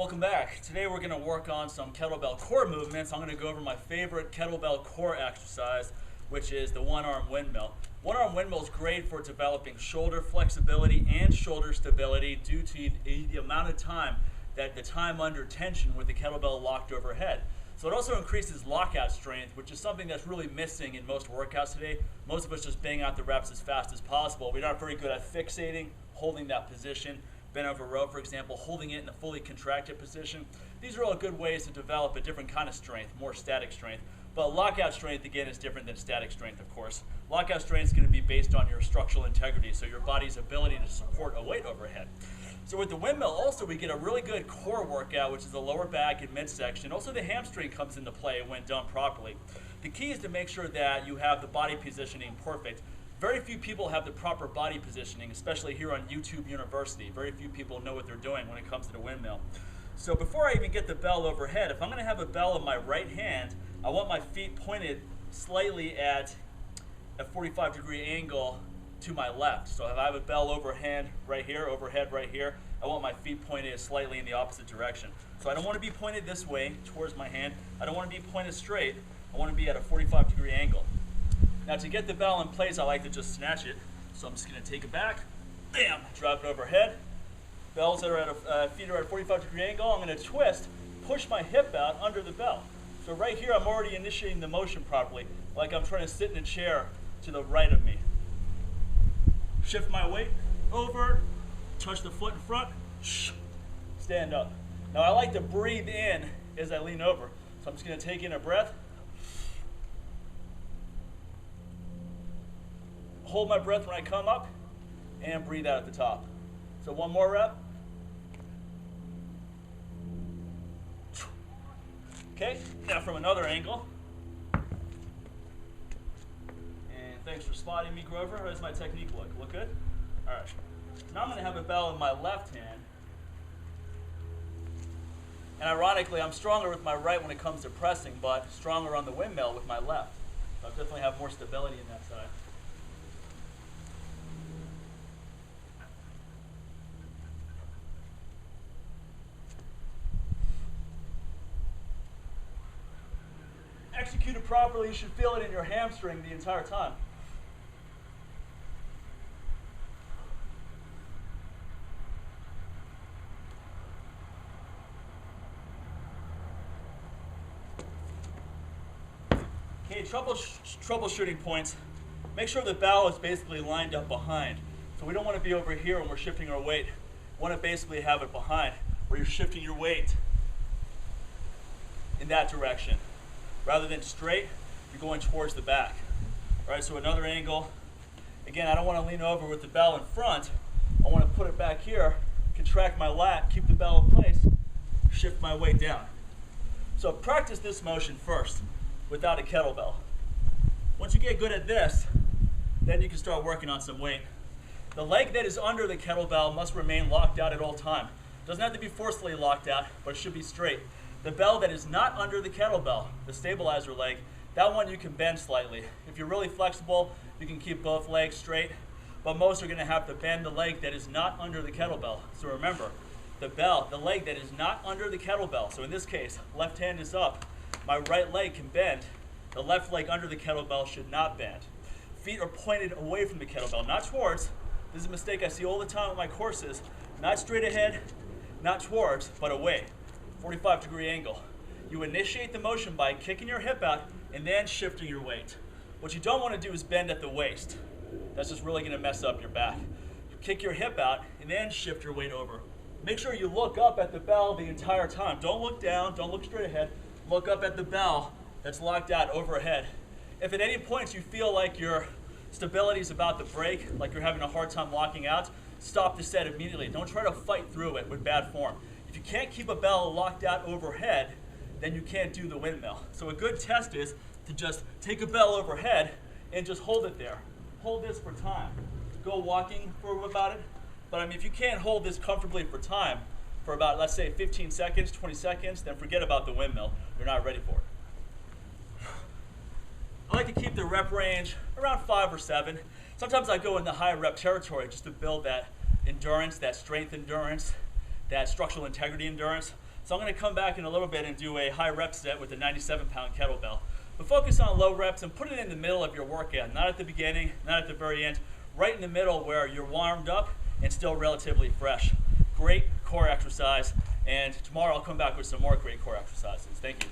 Welcome back. Today we're going to work on some kettlebell core movements. I'm going to go over my favorite kettlebell core exercise, which is the one-arm windmill. One-arm windmill is great for developing shoulder flexibility and shoulder stability due to the amount of time under tension with the kettlebell locked overhead. So it also increases lockout strength, which is something that's really missing in most workouts today. Most of us just bang out the reps as fast as possible. We're not very good at fixating, holding that position. Bent over row, for example, holding it in a fully contracted position. These are all good ways to develop a different kind of strength, more static strength. But lockout strength, again, is different than static strength, of course. Lockout strength is going to be based on your structural integrity, so your body's ability to support a weight overhead. So with the windmill, also, we get a really good core workout, which is the lower back and midsection. Also, the hamstring comes into play when done properly. The key is to make sure that you have the body positioning perfect. Very few people have the proper body positioning, especially here on YouTube University. Very few people know what they're doing when it comes to the windmill. So before I even get the bell overhead, if I'm going to have a bell in my right hand, I want my feet pointed slightly at a 45-degree angle to my left. So if I have a bell overhead right here, I want my feet pointed slightly in the opposite direction. So I don't want to be pointed this way towards my hand. I don't want to be pointed straight. I want to be at a 45-degree angle. Now to get the bell in place, I like to just snatch it. So I'm just going to take it back, bam, drop it overhead. Bells that are at feet are at a 45-degree angle. I'm going to twist, push my hip out under the bell. So right here, I'm already initiating the motion properly, like I'm trying to sit in a chair to the right of me. Shift my weight over, touch the foot in front, stand up. Now I like to breathe in as I lean over. So I'm just going to take in a breath. Hold my breath when I come up and breathe out at the top. So one more rep. Okay, now from another angle. And thanks for spotting me, Grover. How does my technique look? Look good? All right. Now I'm going to have a bell in my left hand. And ironically, I'm stronger with my right when it comes to pressing, but stronger on the windmill with my left. So I definitely have more stability in that side. Executed properly, you should feel it in your hamstring the entire time. Okay, troubleshooting points. Make sure the bell is basically lined up behind. So we don't want to be over here when we're shifting our weight. We want to basically have it behind, where you're shifting your weight in that direction. Rather than straight, you're going towards the back. All right, so another angle. Again, I don't want to lean over with the bell in front. I want to put it back here, contract my lat, keep the bell in place, shift my weight down. So practice this motion first without a kettlebell. Once you get good at this, then you can start working on some weight. The leg that is under the kettlebell must remain locked out at all time. It doesn't have to be forcefully locked out, but it should be straight. The bell that is not under the kettlebell, the stabilizer leg, that one you can bend slightly. If you're really flexible, you can keep both legs straight, but most are going to have to bend the leg that is not under the kettlebell. So remember, the leg that is not under the kettlebell, so in this case, left hand is up, my right leg can bend, the left leg under the kettlebell should not bend. Feet are pointed away from the kettlebell, not towards. This is a mistake I see all the time with my courses. Not straight ahead, not towards, but away. 45-degree angle. You initiate the motion by kicking your hip out and then shifting your weight. What you don't want to do is bend at the waist. That's just really going to mess up your back. You kick your hip out and then shift your weight over. Make sure you look up at the bell the entire time. Don't look down, don't look straight ahead. Look up at the bell that's locked out overhead. If at any point you feel like your stability is about to break, like you're having a hard time locking out, stop the set immediately. Don't try to fight through it with bad form. If you can't keep a bell locked out overhead, then you can't do the windmill. So a good test is to just take a bell overhead and just hold it there. Hold this for time. Go walking for about it. But I mean, if you can't hold this comfortably for time, for about, let's say, 15 seconds, 20 seconds, then forget about the windmill. You're not ready for it. I like to keep the rep range around 5 or 7. Sometimes I go in the high rep territory just to build that endurance, that strength endurance, that structural integrity endurance. So I'm going to come back in a little bit and do a high rep set with a 97-pound kettlebell. But focus on low reps and put it in the middle of your workout, not at the beginning, not at the very end, right in the middle where you're warmed up and still relatively fresh. Great core exercise, and tomorrow I'll come back with some more great core exercises. Thank you.